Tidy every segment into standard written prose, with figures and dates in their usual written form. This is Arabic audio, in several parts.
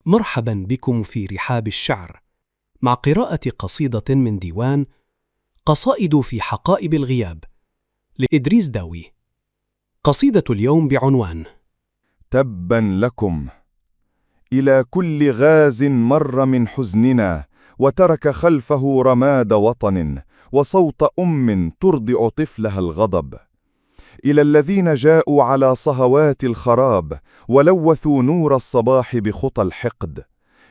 مرحبا بكم في رحاب الشعر مع قراءة قصيدة من ديوان قصائد في حقائب الغياب لإدريس داوي. قصيدة اليوم بعنوان تبا لكم. إلى كل غاز مر من حزننا وترك خلفه رماد وطن وصوت ترضع طفلها الغضب. إلى الذين جاءوا على صهوات الخراب ولوثوا نور الصباح بخطى الحقد.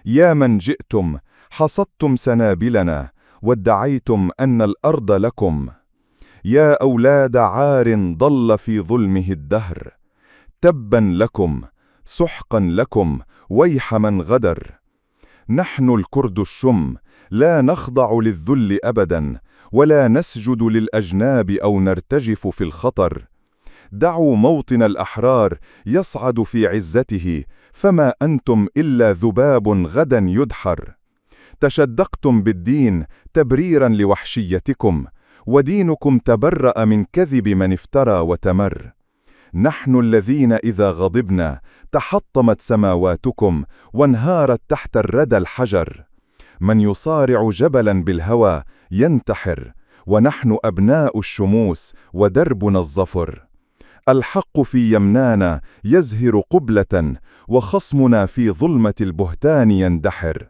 يا من جئتم حصدتم سنابلنا وادعيتم أن الأرض لكم. يا أولاد عار ضل في ظلمه الدهر. تبا لكم، سحقا لكم، ويح من غدر. نحن الكرد الشم لا نخضع للذل أبدا ولا نسجد للأجناب أو نرتجف في الخطر. دعوا موطن الأحرار يصعد في عزته، فما أنتم إلا ذباب غدا يدحر. تشدقتم بالدين تبريرا لوحشيتكم، ودينكم تبرأ من كذب من افترى وتمر. نحن الذين إذا غضبنا تحطمت سماواتكم وانهارت تحت الردى الحجر. من يصارع جبلا بالهوى ينتحر، ونحن أبناء الشموس ودربنا الظفر. الحق في يمنانا يزهر قبلة، وخصمنا في ظلمة البهتان يندحر.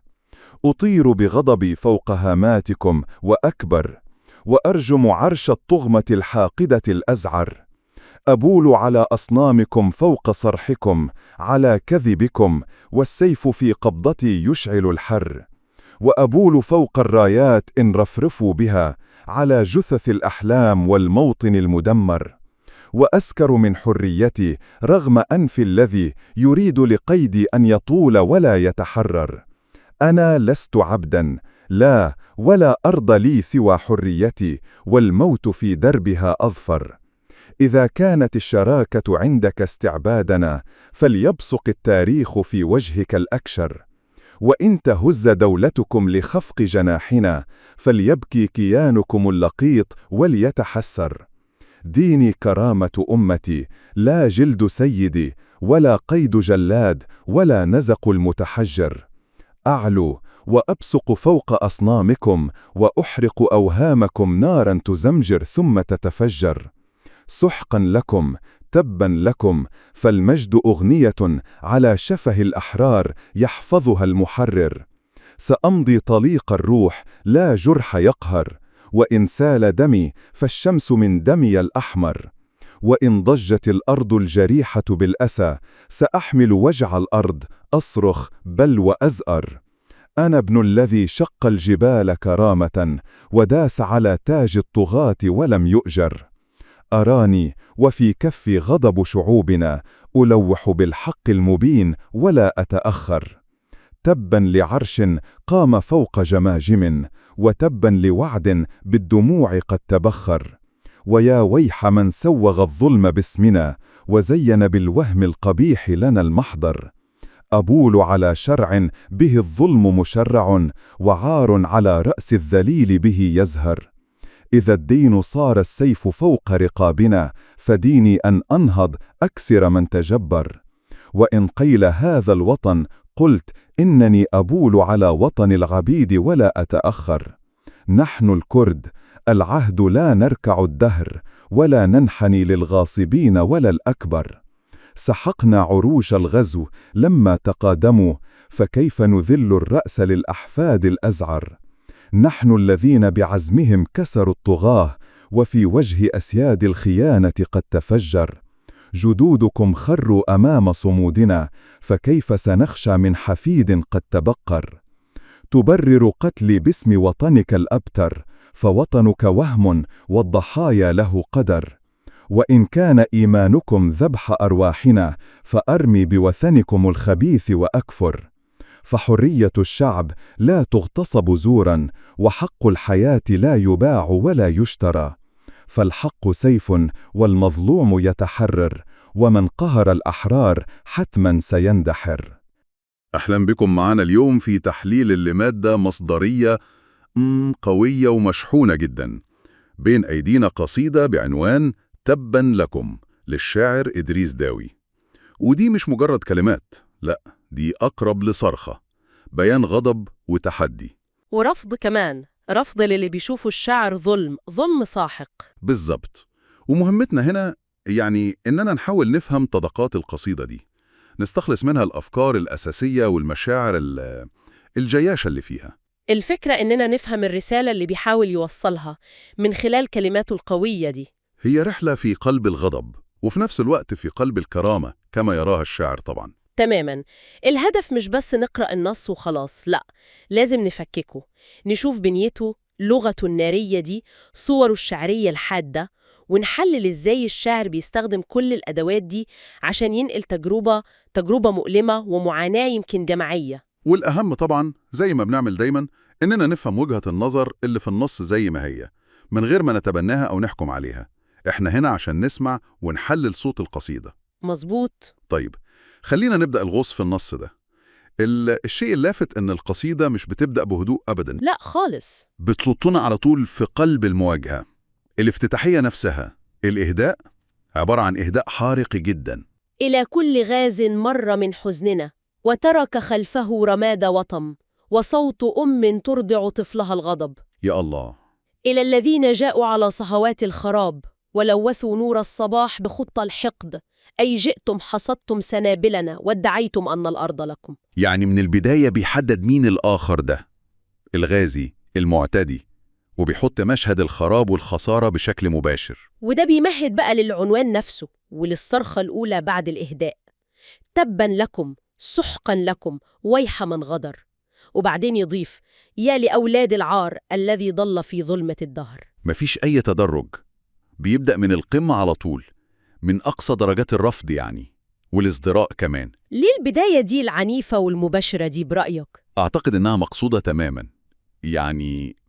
أطير بغضبي فوق هاماتكم وأكبر، وأرجم عرش الطغمة الحاقدة الأزعر. أبول على أصنامكم فوق صرحكم، على كذبكم، والسيف في قبضتي يشعل الحر. وأبول فوق الرايات إن رفرفوا بها، على جثث الأحلام والموطن المدمر. وأسكر من حريتي رغم أنف الذي يريد لقيدي أن يطول ولا يتحرر. أنا لست عبدا، لا، ولا أرض لي سوى حريتي، والموت في دربها أظفر. إذا كانت الشراكة عندك استعبادنا، فليبصق التاريخ في وجهك الأكشر. وإن تهز دولتكم لخفق جناحنا، فليبكي كيانكم اللقيط وليتحسر. ديني كرامة أمتي، لا جلد سيدي، ولا قيد جلاد، ولا نزق المتحجر. أعلو وأبصق فوق أصنامكم، وأحرق أوهامكم نارا تزمجر ثم تتفجر. سحقا لكم، تبا لكم، فالمجد أغنية على شفه الأحرار يحفظها المحرر. سأمضي طليق الروح لا جرح يقهر، وإن سال دمي فالشمس من دمي الأحمر. وإن ضجت الأرض الجريحة بالأسى، سأحمل وجع الأرض أصرخ بل وأزأر. أنا ابن الذي شق الجبال كرامة، وداس على تاج الطغاة ولم يؤجر. أراني وفي كفي غضب شعوبنا، ألوح بالحق المبين ولا أتأخر. تبا لعرش قام فوق جماجم، وتبا لوعد بالدموع قد تبخر. ويا ويح من سوغ الظلم باسمنا، وزين بالوهم القبيح لنا المحضر. أبول على شرع به الظلم مشرع، وعار على رأس الذليل به يزهر. إذا الدين صار السيف فوق رقابنا، فديني أن أنهض أكسر من تجبر. وإن قيل هذا الوطن، قلت إنني أبول على وطن العبيد ولا أتأخر. نحن الكرد، العهد لا نركع الدهر، ولا ننحني للغاصبين ولا الأكبر. سحقنا عروش الغزو لما تقادموا، فكيف نذل الرأس للأحفاد الأزعر. نحن الذين بعزمهم كسروا الطغاة، وفي وجه أسياد الخيانة قد تفجر. جدودكم خروا أمام صمودنا، فكيف سنخشى من حفيد قد تبقر. تبرر قتلي باسم وطنك الأبتر، فوطنك وهم والضحايا له قدر. وإن كان إيمانكم ذبح أرواحنا، فأرمي بوثنكم الخبيث وأكفر. فحرية الشعب لا تغتصب زورا، وحق الحياة لا يباع ولا يشترى. فالحق سيف والمظلوم يتحرر، ومن قهر الأحرار حتما سيندحر. أهلا بكم معنا اليوم في تحليل لمادة مصدرية قوية ومشحونة جدا. بين أيدينا قصيدة بعنوان تبا لكم للشاعر إدريس داوي. ودي مش مجرد كلمات، لا، دي أقرب لصرخة، بيان غضب وتحدي. ورفض كمان، رفض للي بيشوفوا الشعر ظلم ساحق. بالظبط. ومهمتنا هنا إننا نحاول نفهم طبقات القصيدة دي، نستخلص منها الأفكار الأساسية والمشاعر الجياشة اللي فيها. الفكرة إننا نفهم الرسالة اللي بيحاول يوصلها من خلال كلماته القوية دي. هي رحلة في قلب الغضب، وفي نفس الوقت في قلب الكرامة كما يراها الشاعر طبعا. تماما. الهدف مش بس نقرأ النص وخلاص، لا، لازم نفككه، نشوف بنيته، لغته النارية دي، صوره الشعرية الحادة، ونحلل إزاي الشاعر بيستخدم كل الأدوات دي عشان ينقل تجربة مؤلمة ومعاناة يمكن جماعية. والأهم طبعا زي ما بنعمل دايما إننا نفهم وجهة النظر اللي في النص زي ما هي، من غير ما نتبناها أو نحكم عليها. إحنا هنا عشان نسمع ونحلل صوت القصيدة. مظبوط. طيب، خلينا نبدأ الغوص في النص ده. الشيء اللافت إن القصيدة مش بتبدأ بهدوء أبدا، لا خالص. بتصوتنا على طول في قلب المواجهة. الافتتاحية نفسها، الإهداء، عبارة عن إهداء حارق جدا. إلى كل غاز مر من حزننا وترك خلفه رماد وطم وصوت ترضع طفلها الغضب. يا الله. إلى الذين جاءوا على صهوات الخراب ولوثوا نور الصباح بخط الحقد، أي جئتم حصدتم سنابلنا وادعيتم أن الأرض لكم. من البداية بيحدد مين الآخر ده، الغازي المعتدي، وبيحط مشهد الخراب والخسارة بشكل مباشر. وده بيمهد بقى للعنوان نفسه وللصرخة الأولى بعد الإهداء: تبا لكم، سحقا لكم، ويح من غدر. وبعدين يضيف: يا لأولاد العار الذي ضل في ظلمة الدهر. مفيش أي تدرج، بيبدأ من القمة على طول، من أقصى درجات الرفض والازدراء كمان. ليه البداية دي العنيفة والمباشرة دي برأيك؟ أعتقد إنها مقصودة تماما.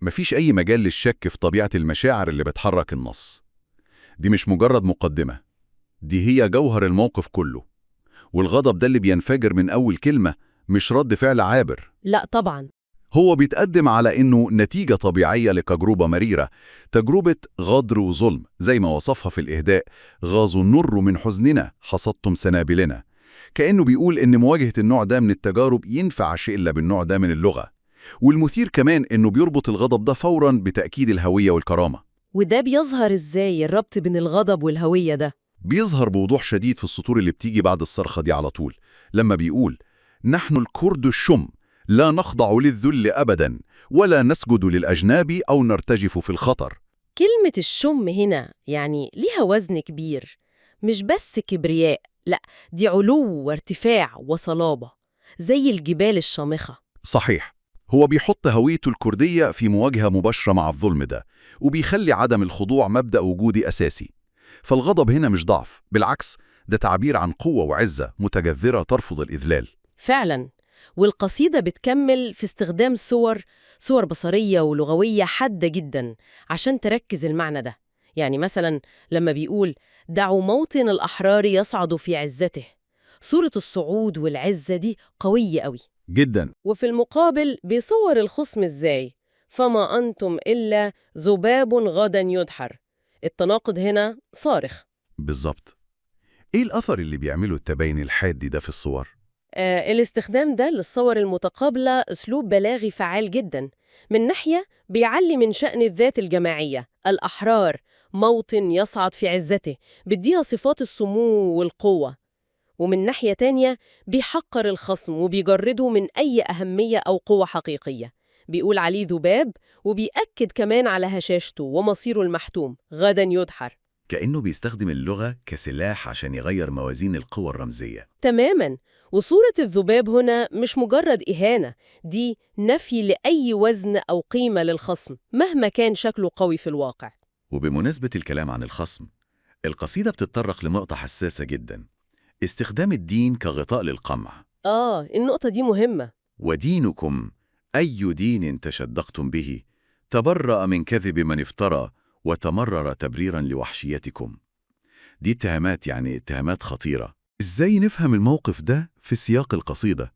مفيش أي مجال للشك في طبيعة المشاعر اللي بتحرك النص. دي مش مجرد مقدمة، دي هي جوهر الموقف كله. والغضب ده اللي بينفجر من أول كلمة مش رد فعل عابر، لا طبعا. هو بيتقدم على إنه نتيجة طبيعية لتجربة مريرة، تجربة غدر وظلم، زي ما وصفها في الإهداء: غاز النر من حزننا حصدتم سنابلنا. كأنه بيقول إن مواجهة النوع ده من التجارب ينفعش إلا بالنوع ده من اللغة. والمثير كمان إنه بيربط الغضب ده فوراً بتأكيد الهوية والكرامة. وده بيظهر إزاي الربط بين الغضب والهوية ده؟ بيظهر بوضوح شديد في السطور اللي بتيجي بعد الصرخة دي على طول، لما بيقول: نحن الكرد الشم لا نخضع للذل أبداً ولا نسجد للأجناب أو نرتجف في الخطر. كلمة الشم هنا ليها وزن كبير، مش بس كبرياء، لا، دي علو وارتفاع وصلابة زي الجبال الشامخة. صحيح، هو بيحط هويته الكردية في مواجهة مباشرة مع الظلم ده، وبيخلي عدم الخضوع مبدأ وجودي أساسي. فالغضب هنا مش ضعف، بالعكس ده تعبير عن قوة وعزة متجذرة ترفض الإذلال. فعلا. والقصيدة بتكمل في استخدام صور بصرية ولغوية حادة جدا عشان تركز المعنى ده. مثلا لما بيقول: دعوا موطن الأحرار يصعد في عزته، صورة الصعود والعزة دي قوية قوي جدا. وفي المقابل بيصور الخصم إزاي: فما أنتم إلا ذباب غدا يدحر. التناقض هنا صارخ. بالظبط. إيه الأثر اللي بيعمله التباين الحاد ده في الصور؟ الاستخدام ده للصور المتقابلة أسلوب بلاغي فعال جدا. من ناحية بيعلي من شأن الذات الجماعية، الأحرار موطن يصعد في عزته، بديها صفات السمو والقوة. ومن ناحية تانية بيحقر الخصم وبيجرده من أي أهمية أو قوة حقيقية، بيقول عليه ذباب، وبيأكد كمان على هشاشته ومصيره المحتوم غدا يدحر. كأنه بيستخدم اللغة كسلاح عشان يغير موازين القوى الرمزية. تماماً. وصورة الذباب هنا مش مجرد إهانة، دي نفي لأي وزن أو قيمة للخصم مهما كان شكله قوي في الواقع. وبمناسبة الكلام عن الخصم، القصيدة بتتطرق لنقطة حساسة جداً: استخدام الدين كغطاء للقمع. النقطة دي مهمة. ودينكم أي دين تشدقتم به تبرأ من كذب من افترى وتمرر تبريراً لوحشيتكم. دي اتهامات خطيرة. إزاي نفهم الموقف ده في سياق القصيدة؟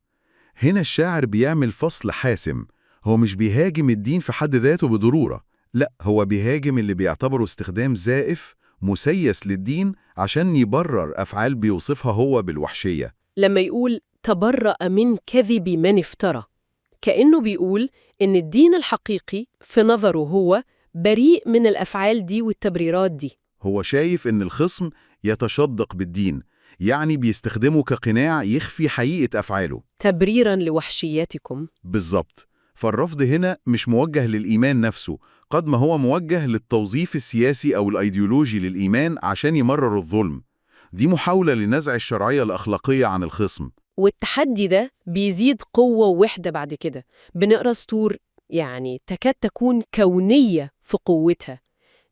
هنا الشاعر بيعمل فصل حاسم، هو مش بيهاجم الدين في حد ذاته بضرورة، لا، هو بيهاجم اللي بيعتبره استخدام زائف مسيس للدين عشان يبرر أفعال بيوصفها هو بالوحشية. لما يقول تبرأ من كذب من افترى. كأنه بيقول إن الدين الحقيقي في نظره هو بريء من الأفعال دي والتبريرات دي. هو شايف إن الخصم يتشدق بالدين، يعني بيستخدمه كقناع يخفي حقيقة أفعاله. تبريراً لوحشياتكم. بالظبط. فالرفض هنا مش موجه للإيمان نفسه، قد ما هو موجه للتوظيف السياسي أو الأيديولوجي للإيمان عشان يمرر الظلم. دي محاولة لنزع الشرعية الأخلاقية عن الخصم. والتحدي ده بيزيد قوة ووحدة بعد كده. بنقرأ سطور يعني تكاد تكون كونية في قوتها.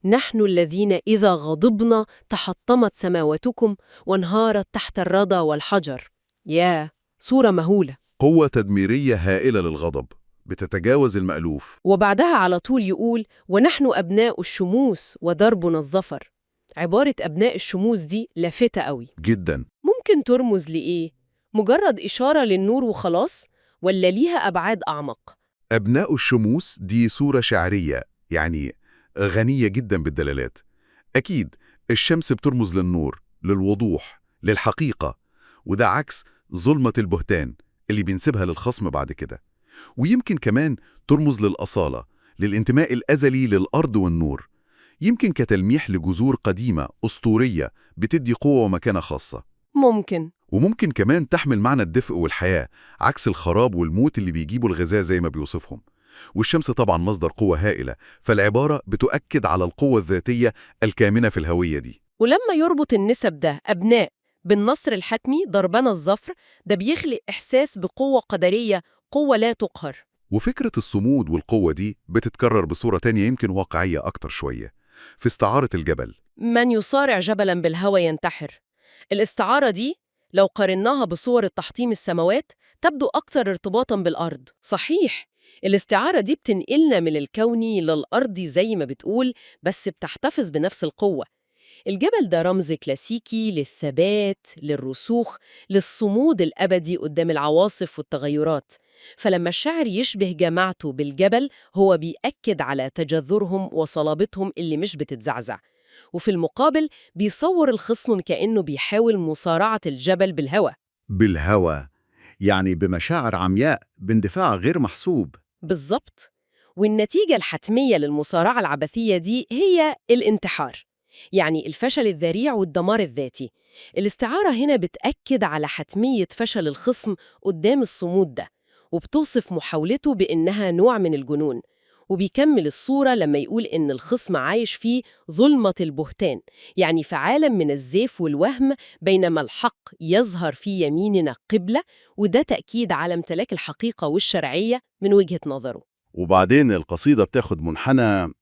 نحن الذين إذا غضبنا تحطمت سماواتكم وانهارت تحت الردى والحجر. صورة مهولة. قوة تدميرية هائلة للغضب بتتجاوز المألوف. وبعدها على طول يقول ونحن أبناء الشموس ودربنا الظفر. عبارة أبناء الشموس دي لافتة قوي جدا. ممكن ترمز لإيه؟ مجرد إشارة للنور وخلاص؟ ولا ليها أبعاد أعمق؟ أبناء الشموس دي صورة شعرية، يعني غنية جدا بالدلالات. أكيد الشمس بترمز للنور، للوضوح، للحقيقة، وده عكس ظلمة البهتان اللي بينسبها للخصم بعد كده. ويمكن كمان ترمز للأصالة، للانتماء الأزلي للأرض والنور، يمكن كتلميح لجذور قديمة أسطورية بتدي قوة ومكانة خاصة. ممكن. وممكن كمان تحمل معنى الدفء والحياة، عكس الخراب والموت اللي بيجيبوا الغذاء زي ما بيوصفهم. والشمس طبعا مصدر قوة هائلة، فالعبارة بتؤكد على القوة الذاتية الكامنة في الهوية دي. ولما يربط النسب ده أبناء بالنصر الحتمي ضربنا الظفر، ده بيخلق إحساس بقوة قدرية، قوة لا تقهر. وفكرة الصمود والقوة دي بتتكرر بصورة تانية يمكن واقعية أكتر شوية، في استعارة الجبل. من يصارع جبلاً بالهوى ينتحر. الاستعارة دي لو قارناها بصور التحطيم السماوات تبدو أكثر ارتباطاً بالأرض. صحيح، الاستعارة دي بتنقلنا من الكوني للأرضي زي ما بتقول، بس بتحتفظ بنفس القوة. الجبل ده رمز كلاسيكي للثبات، للرسوخ، للصمود الأبدي قدام العواصف والتغيرات. فلما الشاعر يشبه جماعته بالجبل هو بيأكد على تجذرهم وصلابتهم اللي مش بتتزعزع. وفي المقابل بيصور الخصم كأنه بيحاول مصارعة الجبل بالهوى. بالهوى، يعني بمشاعر عمياء، باندفاع غير محسوب. بالظبط. والنتيجة الحتمية للمصارعة العبثية دي هي الانتحار، يعني الفشل الذريع والدمار الذاتي. الاستعارة هنا بتأكد على حتمية فشل الخصم قدام الصمود ده، وبتوصف محاولته بإنها نوع من الجنون. وبيكمل الصورة لما يقول إن الخصم عايش فيه ظلمة البهتان، يعني في عالم من الزيف والوهم، بينما الحق يظهر في يميننا قبلة، وده تأكيد على امتلاك الحقيقة والشرعية من وجهة نظره. وبعدين القصيدة بتاخد منحنى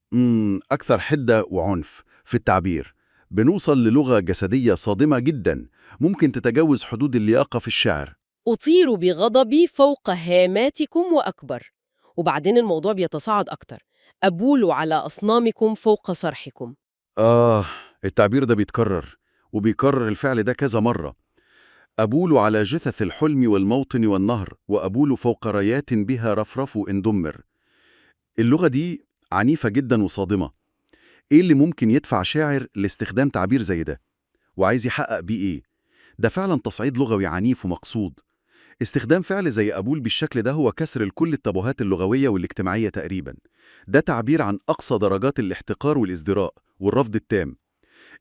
أكثر حدة وعنف في التعبير. بنوصل للغة جسدية صادمة جدا، ممكن تتجاوز حدود اللياقة في الشعر. أطير بغضبي فوق هاماتكم وأكبر. وبعدين الموضوع بيتصاعد أكتر. أبول على أصنامكم فوق صرحكم. التعبير ده بيتكرر، وبيكرر الفعل ده كذا مرة. أبول على جثث الحلم والموطن والنهر، وأبول فوق رايات بها رفرف إن دمر. اللغة دي عنيفة جدا وصادمة. إيه اللي ممكن يدفع شاعر لاستخدام تعبير زي ده؟ وعايز يحقق بيه إيه؟ ده فعلا تصعيد لغوي عنيف ومقصود. استخدام فعل زي أبول بالشكل ده هو كسر لكل التابوهات اللغوية والاجتماعية تقريبا. ده تعبير عن أقصى درجات الاحتقار والازدراء والرفض التام.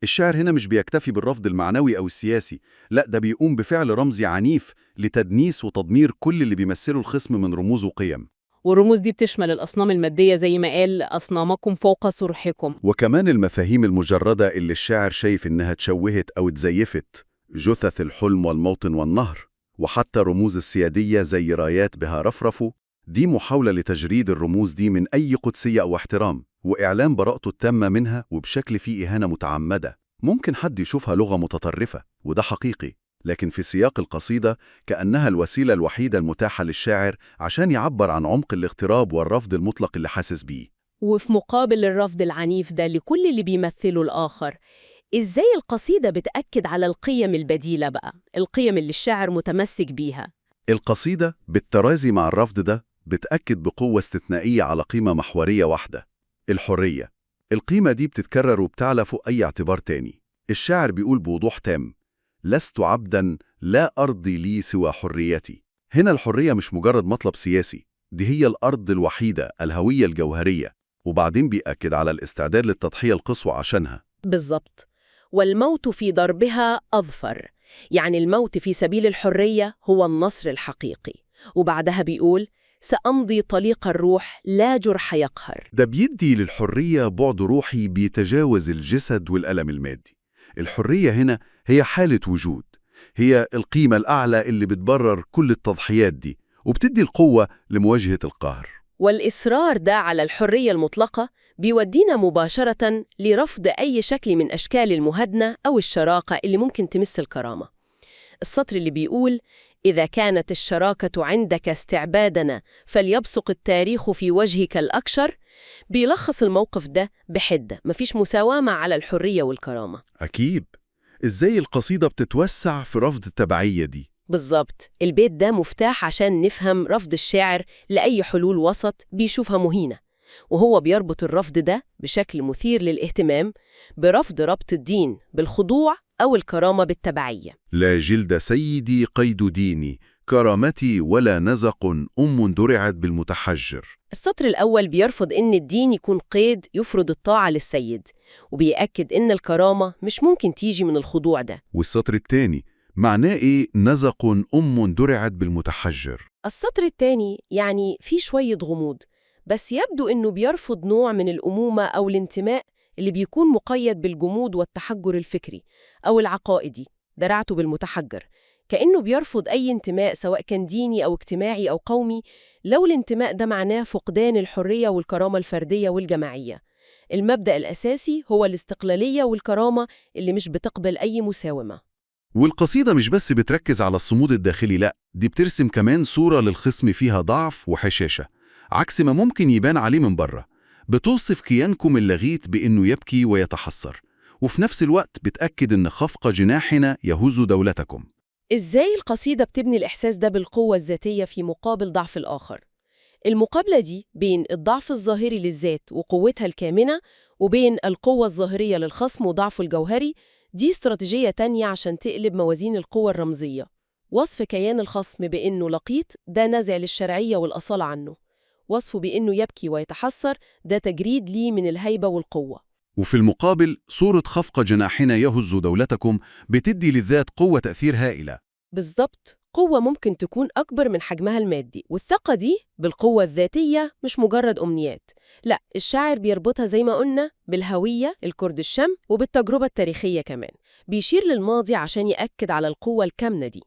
الشاعر هنا مش بيكتفي بالرفض المعنوي أو السياسي، لا، ده بيقوم بفعل رمزي عنيف لتدنيس وتدمير كل اللي بيمثله الخصم من رموز وقيم. والرموز دي بتشمل الأصنام المادية زي ما قال أصنامكم فوق صرحكم، وكمان المفاهيم المجردة اللي الشاعر شايف إنها تشوهت أو تزيفت، جثث الحلم والموطن والنهر، وحتى رموز السيادية زي رايات بها رفرف. دي محاولة لتجريد الرموز دي من أي قدسية أو احترام، وإعلان براءته التامة منها، وبشكل فيه إهانة متعمدة. ممكن حد يشوفها لغة متطرفة، وده حقيقي، لكن في سياق القصيدة كأنها الوسيلة الوحيدة المتاحة للشاعر عشان يعبر عن عمق الاغتراب والرفض المطلق اللي حاسس بيه. وفي مقابل الرفض العنيف ده لكل اللي بيمثله الآخر، إزاي القصيدة بتأكد على القيم البديلة بقى، القيم اللي الشاعر متمسك بيها؟ القصيدة بالترازي مع الرفض ده بتأكد بقوة استثنائية على قيمة محورية واحدة: الحرية. القيمة دي بتتكرر وبتعلى فوق أي اعتبار تاني. الشاعر بيقول بوضوح تام: لست عبداً لا أرضي لي سوى حريتي. هنا الحرية مش مجرد مطلب سياسي، دي هي الأرض الوحيدة، الهوية الجوهرية. وبعدين بيأكد على الاستعداد للتضحية القصوى عشانها. بالضبط. والموت في ضربها أظفر، يعني الموت في سبيل الحرية هو النصر الحقيقي. وبعدها بيقول: سأمضي طليق الروح لا جرح يقهر. ده بيدي للحرية بعد روحي بيتجاوز الجسد والألم المادي. الحرية هنا هي حالة وجود، هي القيمة الأعلى اللي بتبرر كل التضحيات دي وبتدي القوة لمواجهة القهر. والإصرار ده على الحرية المطلقة بيودينا مباشرة لرفض أي شكل من أشكال المهادنة أو الشراكة اللي ممكن تمس الكرامة. السطر اللي بيقول: إذا كانت الشراكة عندك استعبادنا فليبصق التاريخ في وجهك الأكشر، بيلخص الموقف ده بحدة. مفيش مساومة على الحرية والكرامة. أكيد. إزاي القصيدة بتتوسع في رفض التبعية دي؟ بالظبط. البيت ده مفتاح عشان نفهم رفض الشاعر لأي حلول وسط بيشوفها مهينة، وهو بيربط الرفض ده بشكل مثير للاهتمام برفض ربط الدين بالخضوع أو الكرامة بالتبعية. لا جلد سيدي قيد ديني، كرامتي ولا نزق درعت بالمتحجر. السطر الأول بيرفض إن الدين يكون قيد يفرض الطاعة للسيد، وبيأكد إن الكرامة مش ممكن تيجي من الخضوع ده. والسطر الثاني معناه إيه نزق درعت بالمتحجر؟ السطر الثاني يعني فيه شوية غموض، بس يبدو إنه بيرفض نوع من الأمومة أو الانتماء اللي بيكون مقيد بالجمود والتحجر الفكري أو العقائدي. درعته بالمتحجر، كأنه بيرفض أي انتماء سواء كان ديني أو اجتماعي أو قومي، لو الانتماء ده معناه فقدان الحرية والكرامة الفردية والجماعية. المبدأ الأساسي هو الاستقلالية والكرامة اللي مش بتقبل أي مساومة. والقصيدة مش بس بتركز على الصمود الداخلي، لأ، دي بترسم كمان صورة للخصم فيها ضعف وحشاشة، عكس ما ممكن يبان عليه من بره. بتوصف كيانكم اللغيت بأنه يبكي ويتحسر، وفي نفس الوقت بتأكد أن خفق جناحنا يهز دولتكم. إزاي القصيدة بتبني الإحساس ده بالقوة الذاتية في مقابل ضعف الآخر؟ المقابلة دي بين الضعف الظاهري للذات وقوتها الكامنة، وبين القوة الظاهرية للخصم وضعفه الجوهري، دي استراتيجية تانية عشان تقلب موازين القوة الرمزية. وصف كيان الخصم بأنه لقيط ده نزع للشرعية والأصالة عنه. وصفه بأنه يبكي ويتحسر ده تجريد ليه من الهيبة والقوة. وفي المقابل صورة خفق جناحنا يهز دولتكم بتدي للذات قوة تأثير هائلة. بالضبط. قوة ممكن تكون أكبر من حجمها المادي، والثقة دي بالقوة الذاتية مش مجرد أمنيات. لا، الشاعر بيربطها زي ما قلنا بالهوية، الكرد الشم، وبالتجربة التاريخية كمان. بيشير للماضي عشان يأكد على القوة الكامنة دي.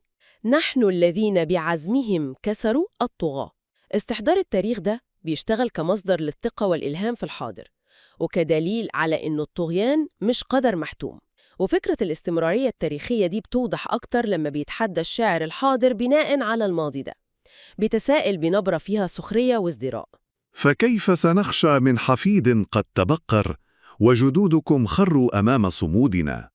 نحن الذين بعزمهم كسروا الطغاة. استحضار التاريخ ده بيشتغل كمصدر للثقة والإلهام في الحاضر، وكدليل على إنه الطغيان مش قدر محتوم. وفكرة الاستمرارية التاريخية دي بتوضح أكتر لما بيتحدى الشاعر الحاضر بناء على الماضي ده، بيتساءل بنبرة فيها سخرية وازدراء. فكيف سنخشى من حفيد قد تبقر وجدودكم خروا أمام صمودنا؟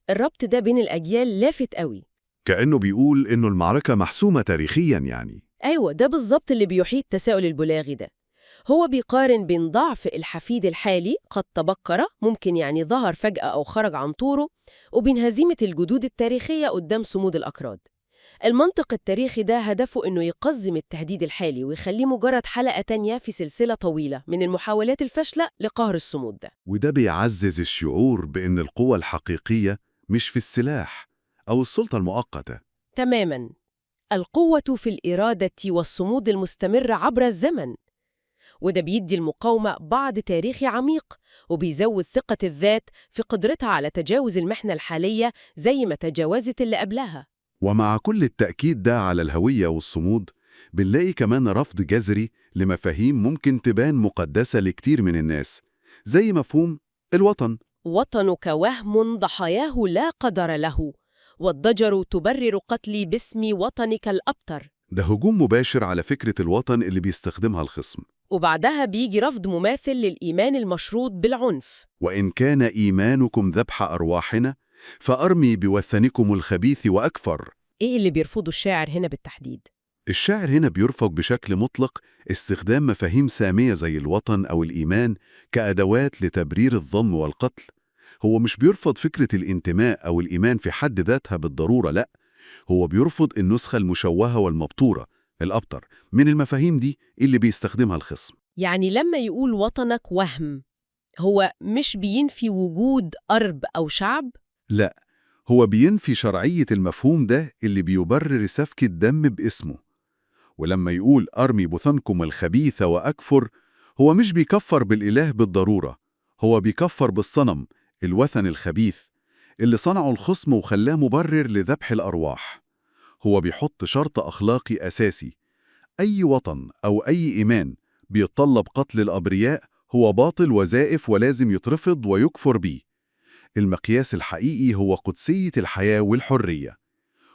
الربط ده بين الأجيال لافت قوي. كأنه بيقول إنه المعركة محسومة تاريخياً يعني. أيوة، ده بالظبط اللي بيحيط التساؤل البلاغي ده. هو بيقارن بين ضعف الحفيد الحالي قد تبقر، ممكن يعني ظهر فجأة أو خرج عن طوره، وبين هزيمة الجدود التاريخية قدام صمود الأكراد. المنطق التاريخي ده هدفه إنه يقزم التهديد الحالي ويخليه مجرد حلقة تانية في سلسلة طويلة من المحاولات الفاشلة لقهر الصمود ده. وده بيعزز الشعور بأن القوة الحقيقية مش في السلاح أو السلطة المؤقتة. تماماً. القوة في الإرادة والصمود المستمر عبر الزمن. وده بيدي المقاومة بعد تاريخي عميق، وبيزود ثقة الذات في قدرتها على تجاوز المحنة الحالية زي ما تجاوزت اللي قبلها. ومع كل التأكيد ده على الهوية والصمود، بنلاقي كمان رفض جذري لمفاهيم ممكن تبان مقدسة لكتير من الناس، زي مفهوم الوطن. وطنك وهم ضحاياه لا قدر له، والضجر تبرر قتلي باسم وطنك الأبتر. ده هجوم مباشر على فكرة الوطن اللي بيستخدمها الخصم. وبعدها بيجي رفض مماثل للإيمان المشروط بالعنف. وإن كان إيمانكم ذبح أرواحنا فأرمي بوثنكم الخبيث وأكفر. إيه اللي بيرفضه الشاعر هنا بالتحديد؟ الشاعر هنا بيرفض بشكل مطلق استخدام مفاهيم سامية زي الوطن أو الإيمان كأدوات لتبرير الظلم والقتل. هو مش بيرفض فكرة الانتماء أو الإيمان في حد ذاتها بالضرورة، لأ، هو بيرفض النسخة المشوهة والمبتورة الأبتر من المفاهيم دي اللي بيستخدمها الخصم. يعني لما يقول وطنك وهم، هو مش بينفي وجود أرض أو شعب؟ لا، هو بينفي شرعية المفهوم ده اللي بيبرر سفك الدم باسمه. ولما يقول أرمي بثنكم الخبيث وأكفر، هو مش بيكفر بالإله بالضرورة، هو بيكفر بالصنم، الوثن الخبيث اللي صنعه الخصم وخلاه مبرر لذبح الأرواح. هو بيحط شرط أخلاقي أساسي: أي وطن أو أي إيمان بيتطلب قتل الأبرياء هو باطل وزائف ولازم يترفض ويكفر بيه. المقياس الحقيقي هو قدسية الحياة والحرية.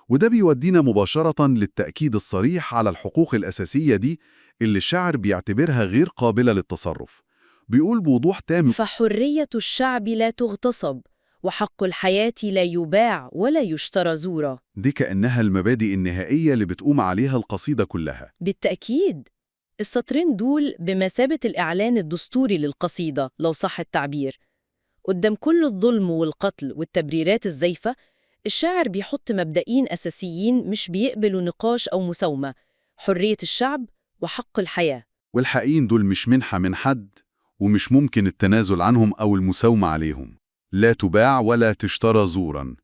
وده بيودينا مباشرة للتأكيد الصريح على الحقوق الأساسية دي اللي الشاعر بيعتبرها غير قابلة للتصرف. بيقول بوضوح تام: فحرية الشعب لا تغتصب، وحق الحياة لا يباع ولا يشترى زورا. دي كأنها المبادئ النهائية اللي بتقوم عليها القصيدة كلها. بالتأكيد، السطرين دول بمثابة الإعلان الدستوري للقصيدة لو صح التعبير. قدام كل الظلم والقتل والتبريرات الزيفة، الشاعر بيحط مبدئين أساسيين مش بيقبلوا نقاش أو مساومة: حرية الشعب وحق الحياة. والحقين دول مش منحة من حد، ومش ممكن التنازل عنهم أو المساومة عليهم. لا تباع ولا تشترى زوراً،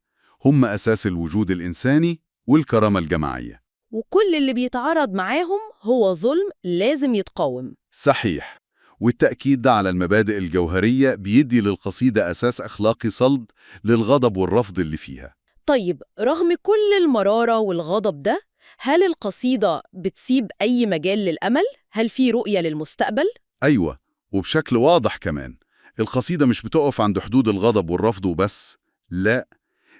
هم أساس الوجود الإنساني والكرامة الجماعية. وكل اللي بيتعارض معاهم هو ظلم لازم يتقاوم. صحيح، والتأكيد ده على المبادئ الجوهرية بيدي للقصيدة أساس أخلاقي صلب للغضب والرفض اللي فيها. طيب، رغم كل المرارة والغضب ده، هل القصيدة بتسيب أي مجال للأمل؟ هل في رؤية للمستقبل؟ أيوة، وبشكل واضح كمان. القصيدة مش بتقف عند حدود الغضب والرفض وبس، لا،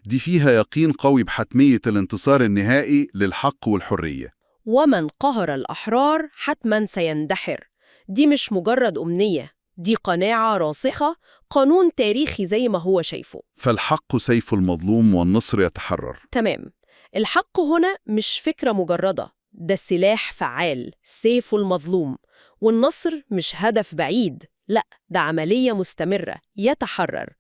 دي فيها يقين قوي بحتمية الانتصار النهائي للحق والحرية. ومن قهر الأحرار حتماً سيندحر. دي مش مجرد أمنية، دي قناعة راسخة، قانون تاريخي زي ما هو شايفه. فالحق سيف المظلوم والنصر يتحرر. تمام. الحق هنا مش فكرة مجردة، ده سلاح فعال، سيف المظلوم. والنصر مش هدف بعيد، لا، ده عملية مستمرة يتحرر.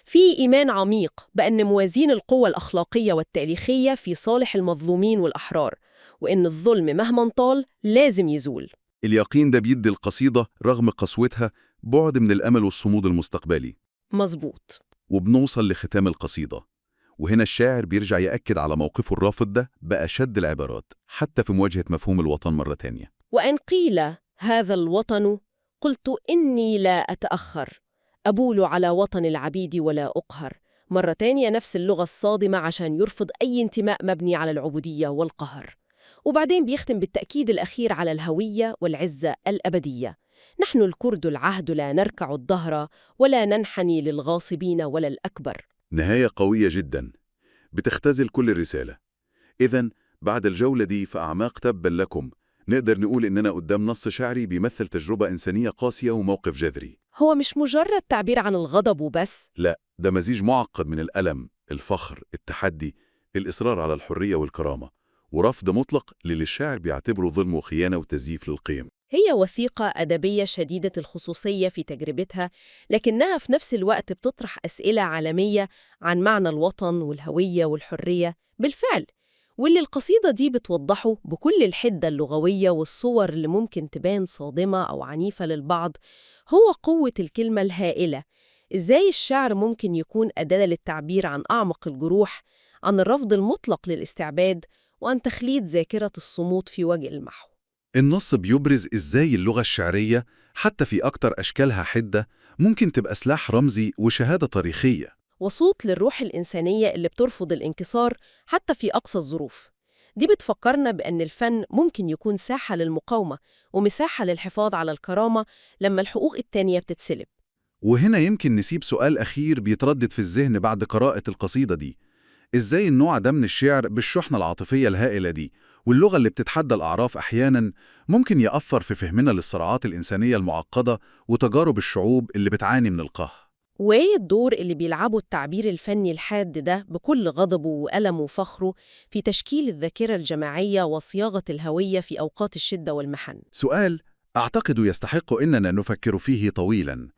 في إيمان عميق بأن موازين القوى الأخلاقية والتاريخية في صالح المظلومين والأحرار، وإن الظلم مهما طال لازم يزول. اليقين ده بيدي القصيدة رغم قسوتها بعد من الأمل والصمود المستقبلي. مظبوط. وبنوصل لختام القصيدة، وهنا الشاعر بيرجع يأكد على موقفه الرافض ده بأشد العبارات حتى في مواجهة مفهوم الوطن مرة تانية. وأن قيل هذا الوطن قلت إني لا أتأخر، أبول على وطن العبيد ولا أقهر. مرة تانية نفس اللغة الصادمة عشان يرفض أي انتماء مبني على العبودية والقهر. وبعدين بيختم بالتأكيد الأخير على الهوية والعزة الأبدية: نحن الكرد العهد لا نركع الدهر، ولا ننحني للغاصبين ولا الأكبر. نهاية قوية جدا بتختزل كل الرسالة. إذن بعد الجولة دي في أعماق تبا لكم، نقدر نقول إننا قدام نص شعري بيمثل تجربة إنسانية قاسية وموقف جذري. هو مش مجرد تعبير عن الغضب وبس، لا، ده مزيج معقد من الألم، الفخر، التحدي، الإصرار على الحرية والكرامة، ورفض مطلق للي الشاعر بيعتبره ظلم وخيانة وتزييف للقيم. هي وثيقة أدبية شديدة الخصوصية في تجربتها، لكنها في نفس الوقت بتطرح أسئلة عالمية عن معنى الوطن والهوية والحرية بالفعل، واللي القصيدة دي بتوضحه بكل الحدة اللغوية والصور اللي ممكن تبان صادمة أو عنيفة للبعض. هو قوة الكلمة الهائلة. إزاي الشعر ممكن يكون أداة للتعبير عن أعمق الجروح، عن الرفض المطلق للاستعباد، وعن تخليد ذاكرة الصمود في وجه المحو. النص بيبرز إزاي اللغة الشعرية حتى في أكتر أشكالها حدة ممكن تبقى سلاح رمزي وشهادة تاريخية، وصوت للروح الإنسانية اللي بترفض الانكسار حتى في أقصى الظروف. دي بتفكرنا بأن الفن ممكن يكون ساحة للمقاومة ومساحة للحفاظ على الكرامة لما الحقوق التانية بتتسلب. وهنا يمكن نسيب سؤال أخير بيتردد في الذهن بعد قراءة القصيدة دي: إزاي النوع ده من الشعر بالشحنة العاطفية الهائلة دي واللغة اللي بتتحدى الأعراف أحياناً ممكن يأثر في فهمنا للصراعات الإنسانية المعقدة وتجارب الشعوب اللي بتعاني من القهر؟ وإيه الدور اللي بيلعبه التعبير الفني الحاد ده بكل غضبه وألمه وفخره في تشكيل الذاكرة الجماعية وصياغة الهوية في أوقات الشدة والمحن؟ سؤال أعتقد يستحق إننا نفكر فيه طويلاً.